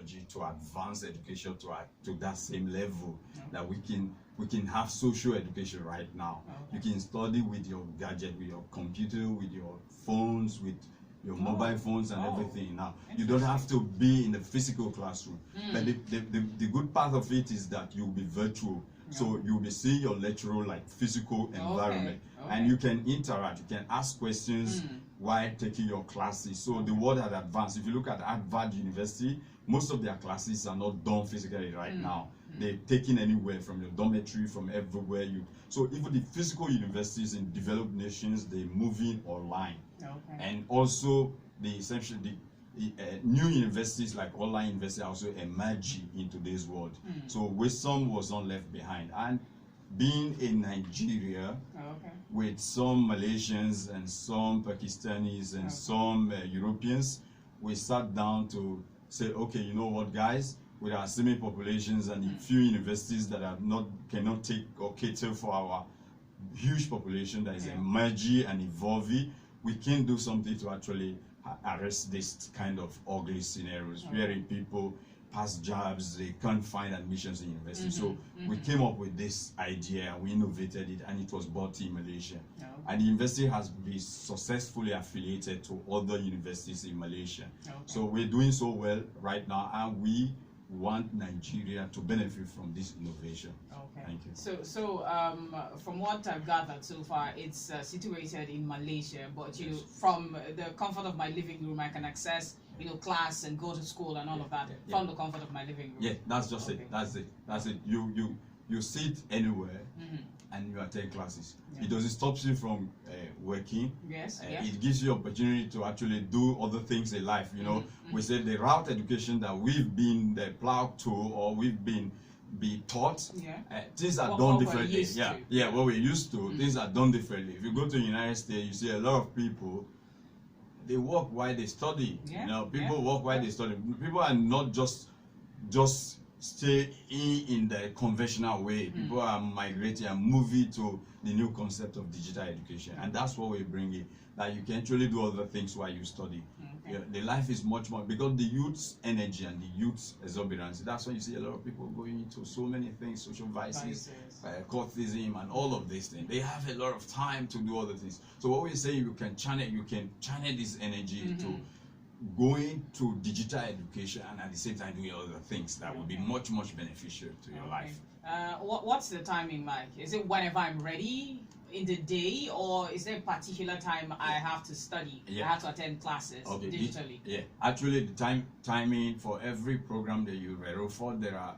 technology to advance education to that same level, that we can have social education right now. You can study with your gadget, with your computer, with your phones, with your mobile phones and everything now. You don't have to be in the physical classroom. But the good part of it is that you'll be virtual. So you'll be seeing your lecturer like physical environment. And you can interact, you can ask questions while taking your classes. So the world has advanced. If you look at Harvard University, most of their classes are not done physically right now. They're taken anywhere, from your dormitory, from everywhere. So even the physical universities in developed nations, they're moving online. And also the new universities like online universities are also emerging in today's world. So Waidsum was not left behind. And being in Nigeria, with some Malaysians and some Pakistanis and some Europeans, we sat down to say, okay, you know what, guys, with our semi populations and the few universities that cannot take or cater for our huge population that is emerging and evolving, we can do something to actually arrest this kind of ugly scenarios wherein people pass jobs, they can't find admissions in university. So we came up with this idea, we innovated it, and it was bought in Malaysia. And the university has been successfully affiliated to other universities in Malaysia. So we're doing so well right now, and we want Nigeria to benefit from this innovation. Thank you. So from what I've gathered so far, it's situated in Malaysia, but you know, from the comfort of my living room, I can access, you know, class and go to school and all of that from the comfort of my living room. Yeah, that's just it. That's it. You sit anywhere and you attend classes. It doesn't stop you from working. It gives you opportunity to actually do other things in life. You know, we said the route education that we've been plowed to, or we've been taught, things are done differently. What we're used to, things are done differently. If you go to the United States, you see a lot of people, they work while they study. You know, people work while they study. People are not just stay in the conventional way. People are migrating and moving to the new concept of digital education, and that's what we're bringing. That you can actually do other things while you study. The life is much more, because the youth's energy and the youth's exuberance. That's why you see a lot of people going into so many things, social vices, cultism, and all of these things. They have a lot of time to do other things. So what we say, you can channel this energy to going to digital education, and at the same time doing other things that will be much beneficial to your life. What's the timing like? Is it whenever I'm ready in the day, or is there a particular time I have to study? I have to attend classes digitally? Actually, the timing for every program that you enroll for, there are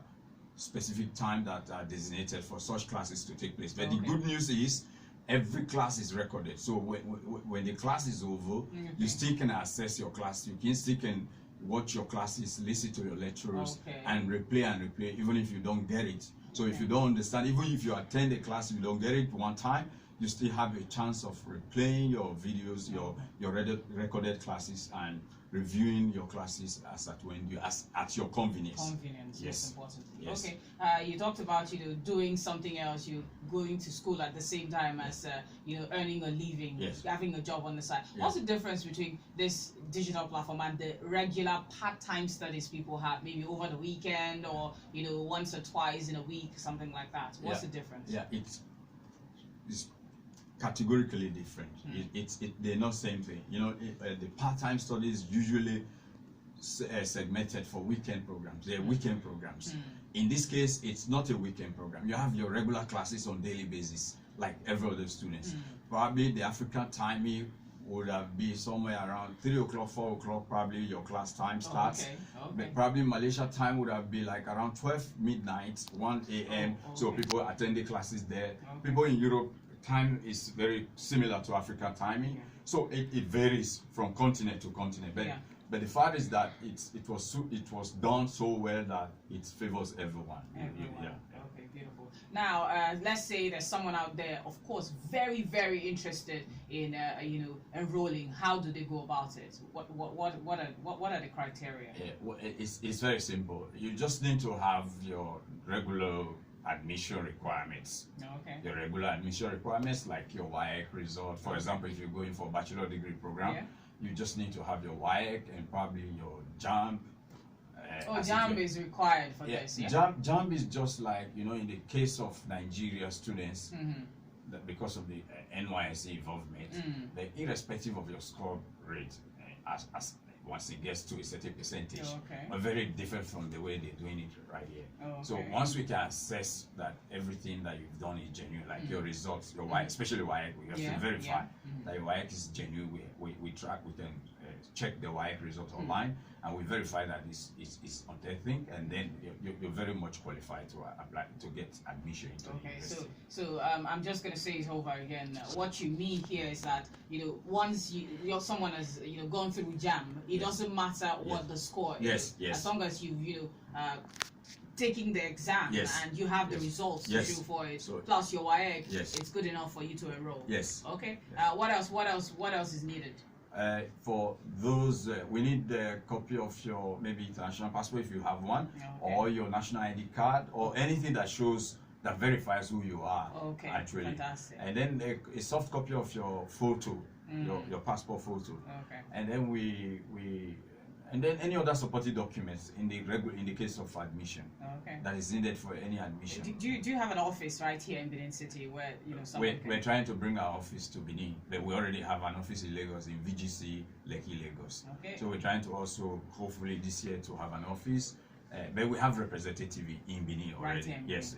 specific time that are designated for such classes to take place. But the good news is, every class is recorded. So when the class is over, you still can access your class. You still can watch your classes, listen to your lecturers, and replay, even if you don't get it. So if you don't understand, even if you attend a class, if you don't get it one time, you still have a chance of replaying your videos, your recorded classes, and reviewing your classes at your convenience. Yes, importantly. Okay, you talked about doing something else. You going to school at the same time as earning a living, having a job on the side. What's the difference between this digital platform and the regular part-time studies people have, maybe over the weekend, or once or twice in a week, something like that? What's the difference? It's categorically different. They're not same thing. The part-time studies usually segmented for weekend programs. They're weekend programs. In this case, it's not a weekend program. You have your regular classes on daily basis, like every other students. Probably the African timing would have been somewhere around 3 o'clock, 4 o'clock. Probably your class time starts. But probably Malaysia time would have been like around 12 midnight, 1 a.m. So people attend the classes there. People in Europe, time is very similar to African timing, so it varies from continent to continent. But the fact is that it was done so well that it favors everyone. Okay, beautiful. Now, let's say there's someone out there, of course, very interested in enrolling. How do they go about it? What are the criteria? It's very simple. You just need to have your regular admission requirements. Your regular admission requirements, like your WAEC result. For example, if you're going for a bachelor degree program, you just need to have your WAEC and probably your JAMB JAMB is required for this. Yeah? JAMB is just like, you know, in the case of Nigeria students, that because of the NYSC involvement, irrespective of your score rate, as once it gets to a certain percentage, are very different from the way they're doing it right here. So once we can assess that everything that you've done is genuine, like your results, your WAEC, especially WAEC, we have to verify that your WAEC is genuine. We track, we can check the WAEC result online, and we verify that it's authentic, and then you're very much qualified to apply to get admission into the university. So I'm just going to say it over again. What you mean here is that, you know, once someone has, you know, gone through JAM, it doesn't matter what the score is, as long as you've taking the exam and you have the results to show for it, plus your WAEC, it's good enough for you to enroll. Okay. What else is needed? For those, we need a copy of your maybe international passport if you have one, or your national ID card, or anything that shows, that verifies who you are. Actually. Fantastic. And then a soft copy of your photo, your passport photo. And then and then any other supporting documents in the case of admission that is needed for any admission. Do you have an office right here in Benin City where, you know, someone we're trying to bring our office to Benin, but we already have an office in Lagos, in VGC, Lekki, Lagos. So we're trying to also, hopefully this year, to have an office. But we have representative in Benin already. Right, yes.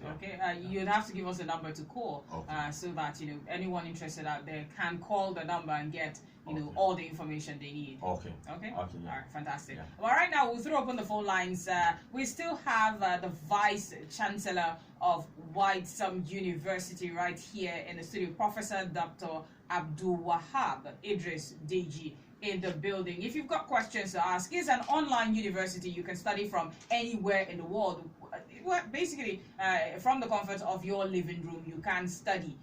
You'd have to give us a number to call, so that, you know, anyone interested out there can call the number and get, you know, all the information they need. All right, fantastic. Well, right now we'll throw open the phone lines. We still have the Vice Chancellor of Waidsum University right here in the studio, Professor Dr. Abdul Wahab Idris Deji, in the building. If you've got questions to ask, it's an online university. You can study from anywhere in the world. Well, basically, from the comfort of your living room, you can study.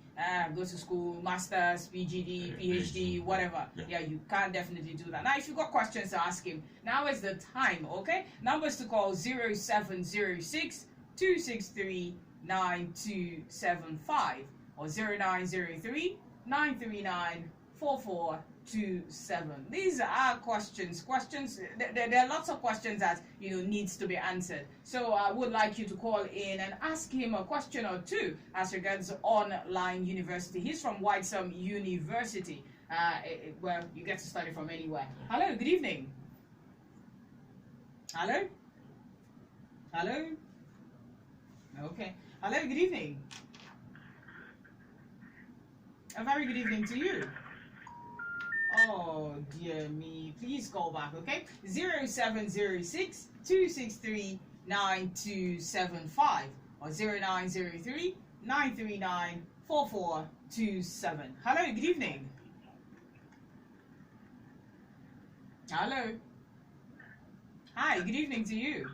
Go to school, master's, PGD, PhD, whatever. You can definitely do that. Now, if you've got questions to ask him, now is the time, okay? Numbers to call 0706 263 9275 or 0903 939 4427. These are questions. There are lots of questions that, you know, needs to be answered. So I would like you to call in and ask him a question or two as regards online university. He's from Waidsum University, where you get to study from anywhere. Hello, good evening. Hello? Okay. Hello, good evening. A very good evening to you. Oh, dear me. Please call back, okay? 0706 263 9275 or 0903 939 4427. Hello, good evening. Hello. Hi, good evening to you.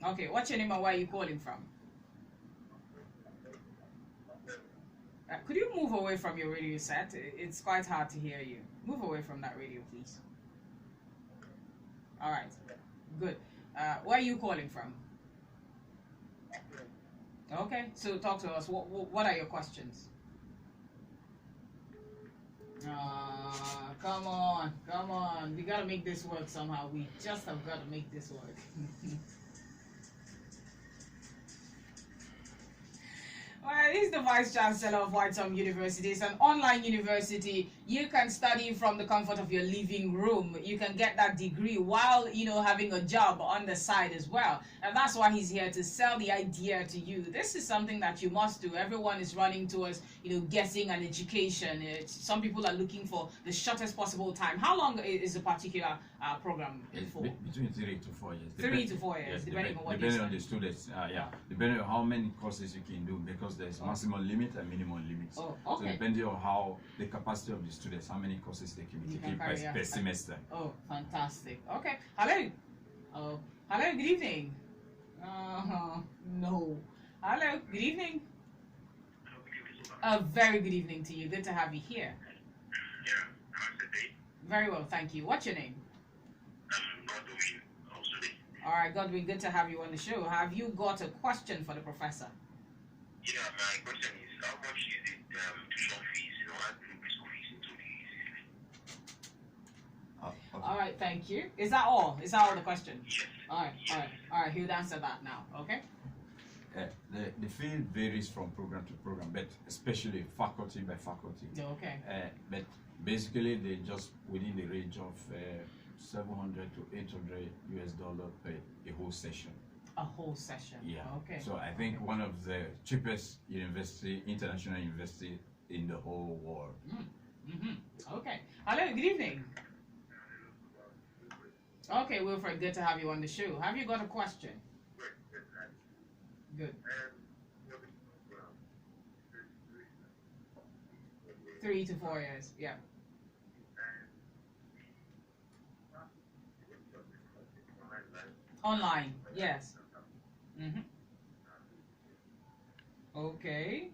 Okay, what's your name and where are you calling from? Could you move away from your radio set? It's quite hard to hear you. Move away from that radio, please. All right. Good. Where are you calling from? Okay. So talk to us. What are your questions? Come on. We gotta make this work somehow. We just have got to make this work. Well, he's the Vice Chancellor of Waidsum University. It's an online university. You can study from the comfort of your living room. You can get that degree while, you know, having a job on the side as well. And that's why he's here, to sell the idea to you. This is something that you must do. Everyone is running towards, you know, getting an education. Some people are looking for the shortest possible time. How long is a particular program for? Between 3 to 4 years. 3 to 4 years, yes, depending on what depending on the students. Depending on how many courses you can do, because there's maximum limit and minimum limits. So depending on how the capacity of the students, how many courses they can be taking per semester. Oh, fantastic. Okay. Hello. Hello. Good evening. No. Hello. Good evening. A very good evening to you. Good to have you here. Yeah. How's the day? Very well, thank you. What's your name? Godwin. All right, Godwin. Good to have you on the show. Have you got a question for the professor? Yeah, my question is, how much is it tuition fees, you know, and school fees into All right, thank you. Is that all? Is that all the question? All right. He would answer that now. Okay. The field varies from program to program, but especially faculty by faculty. Okay. But basically, they just within the range of 700 to 800 US dollar per a whole session. A whole session. Yeah. Okay. So I think one of the cheapest international university in the whole world. Okay. Hello. Good evening. Okay, Wilfred. Good to have you on the show. Have you got a question? Good. 3 to 4 years. Yeah. Online. Yes. Okay.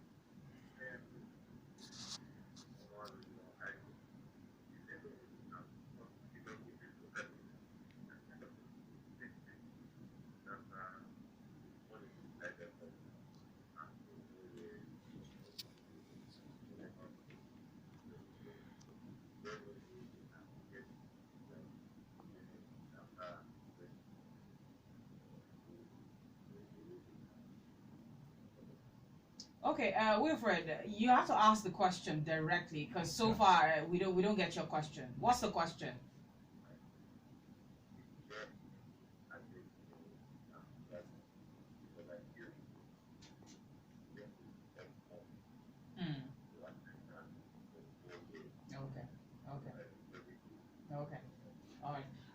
Okay, Wilfred, you have to ask the question directly because so far we don't get your question. What's the question? Okay.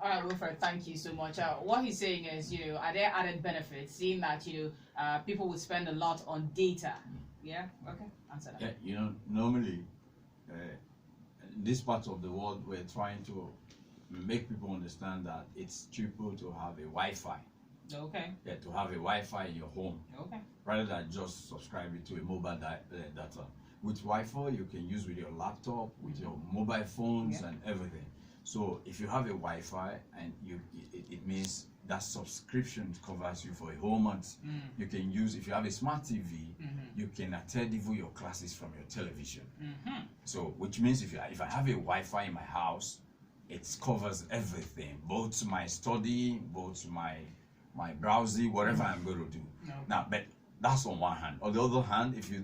All right, Wilfred, thank you so much. What he's saying is, are there added benefits, seeing that, people would spend a lot on data? Yeah? Okay, answer that. Yeah, normally, this part of the world, we're trying to make people understand that it's cheaper to have a Wi-Fi. Okay. Yeah, to have a Wi-Fi in your home. Okay. Rather than just subscribing to a mobile data. With Wi-Fi, you can use with your laptop, with your mobile phones, and everything. So if you have a Wi-Fi and it means that subscription covers you for a whole month. You can use, if you have a smart TV, you can attend even your classes from your television. So which means if I have a Wi-Fi in my house, it covers everything, both my study, both my browsing, whatever I'm going to do. Now, but that's on one hand. On the other hand, if you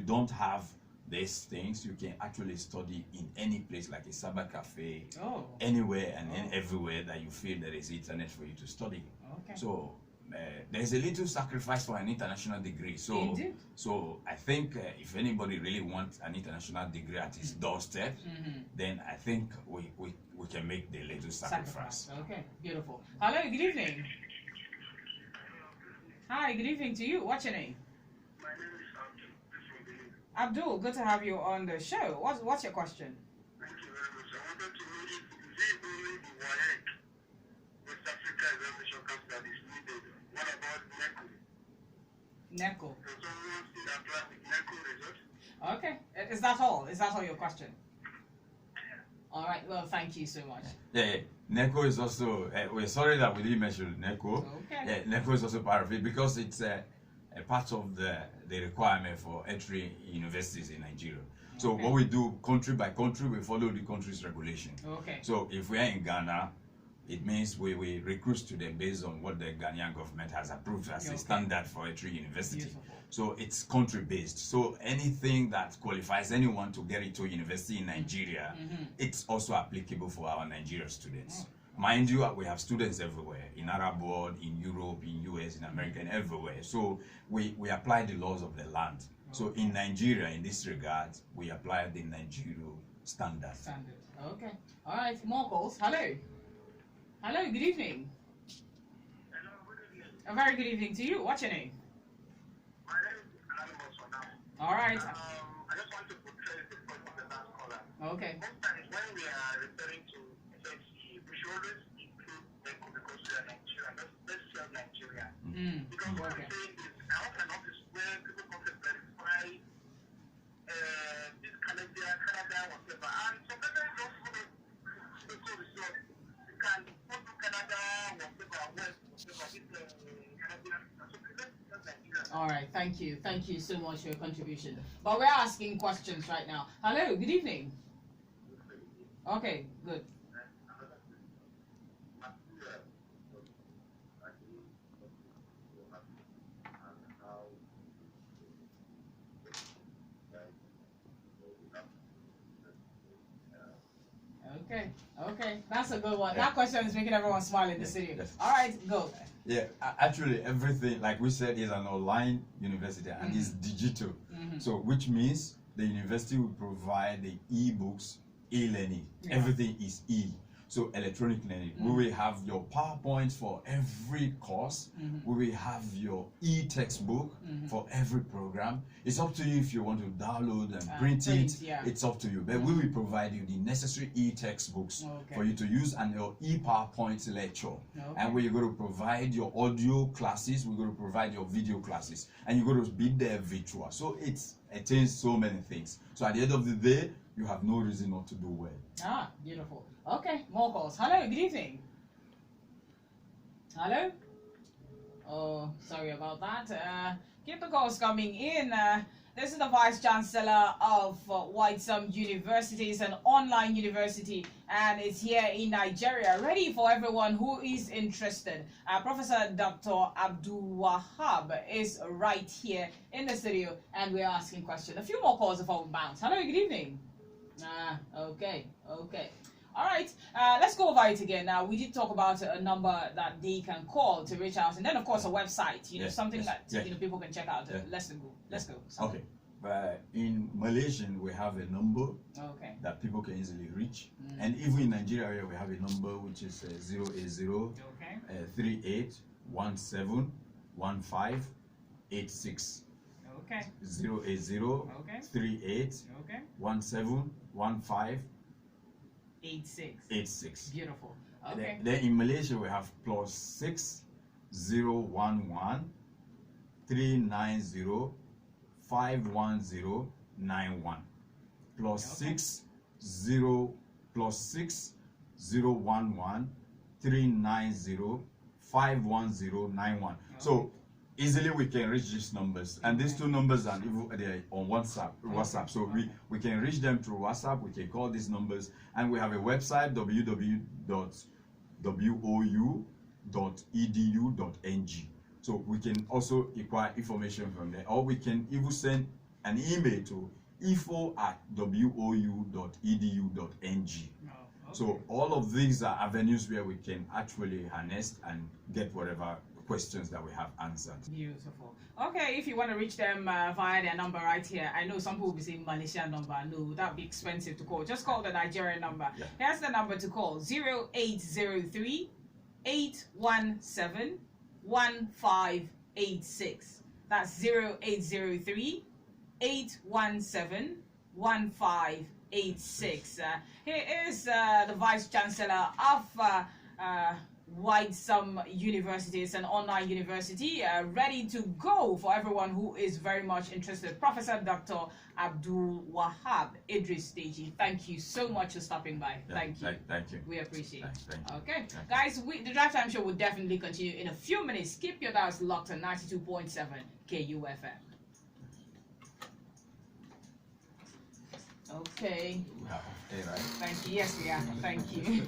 don't have these things, you can actually study in any place, like a cyber cafe, anywhere and everywhere that you feel there is internet for you to study. So there's a little sacrifice for an international degree. So I think if anybody really wants an international degree at his doorstep, then I think we can make the little sacrifice. Okay, beautiful. Hello, good evening. Hi, good evening to you. What's your name? My name is Abdul, good to have you on the show. What's your question? Thank you very much. I wanted to know if it only the WAEC, West Africa Examination Council, that is needed. What about NECO? NECO. Can someone still apply with NECO results? Okay. Is that all? Is that all your question? All right. Well, thank you so much. Yeah. NECO is also, we're sorry that we didn't mention NECO. Okay. NECO is also part of it because it's a part of the requirement for entering universities in Nigeria. So what we do, country by country, we follow the country's regulation. Okay. So if we are in Ghana, it means we recruit students based on what the Ghanaian government has approved as a standard for entering university. Beautiful. So it's country based. So anything that qualifies anyone to get into university in Nigeria, it's also applicable for our Nigerian students. Mind you, we have students everywhere, in Arab world, in Europe, in US, in America, and everywhere. So we apply the laws of the land. So in Nigeria, in this regard, we apply the Nigerian standard. Okay. All right. More calls. Hello. Hello. Good evening. Hello, good evening. A very good evening to you. What's your name? My name is Anonymous for now. All right. I just want to portray the point of the last caller. Okay. Most times when we are referring to FFC, we should always include NECO because we are Nigeria. Let's serve Nigeria. Because what I'm saying is, I want an office where people come to verify this Canada, whatever. And sometimes just NECO results. You can go to Canada, whatever, West, whatever, Canadian. So let's serve Nigeria. All right. Thank you. Thank you so much for your contribution. But we're asking questions right now. Hello. Good evening. Okay. Good. and how Okay, that's a good one. That question is making everyone smile in the studio. Yes. All right, go. Yeah, actually, everything, like we said, is an online university and is digital. So, which means the university will provide the e-books, e-learning. Everything is e. So, electronic learning. We will have your PowerPoints for every course. We will have your e-textbook for every program. It's up to you if you want to download and print it. Yeah. It's up to you. But we will provide you the necessary e-textbooks for you to use and your e-PowerPoint lecture. And we're going to provide your audio classes. We're going to provide your video classes. And you're going to be there virtual. So it attains so many things. So at the end of the day, you have no reason not to do well. Ah, beautiful. Okay, more calls. Hello, good evening. Hello? Oh, sorry about that. Keep the calls coming in. This is the Vice Chancellor of Waidsum University. It's an online university and it's here in Nigeria, ready for everyone who is interested. Professor Dr. Abdul Wahab is right here in the studio and we're asking questions. A few more calls before we bounce. Hello, good evening. Okay. All right, let's go over it again. Now, we did talk about a number that they can call to reach out, and then, of course, a website, you know, something that people can check out. Let's go. Okay. But in Malaysian, we have a number that people can easily reach. And even in Nigeria, we have a number which is 080 3817 1586. 080 3817 1586. Beautiful. Okay. Then in Malaysia we have +6 011 390 51091 +6 011 390 51091. So easily we can reach these numbers, and these two numbers are even they're on WhatsApp. So we can reach them through WhatsApp. We can call these numbers, and we have a website www.wou.edu.ng. So we can also acquire information from there, or we can even send an email to info@wou.edu.ng. So all of these are avenues where we can actually harness and get whatever questions that we have answered. Beautiful. Okay, if you want to reach them via their number right here, I know some people will be saying Malaysian number. No, that would be expensive to call. Just call the Nigerian number. Here's the number to call: 0803 817 1586. That's 0803 817 1586. Here is the Vice Chancellor of Waidsum University. It's an online university ready to go for everyone who is very much interested. Professor Dr. Abdul Wahab Idris Deji, thank you so much for stopping by. Thank you. Thank you. We appreciate it. Thank you. Okay, guys, the Drive Time Show will definitely continue in a few minutes. Keep your dials locked on 92.7 KUFM. Okay. Right. Thank you. Yes, we are. Thank you.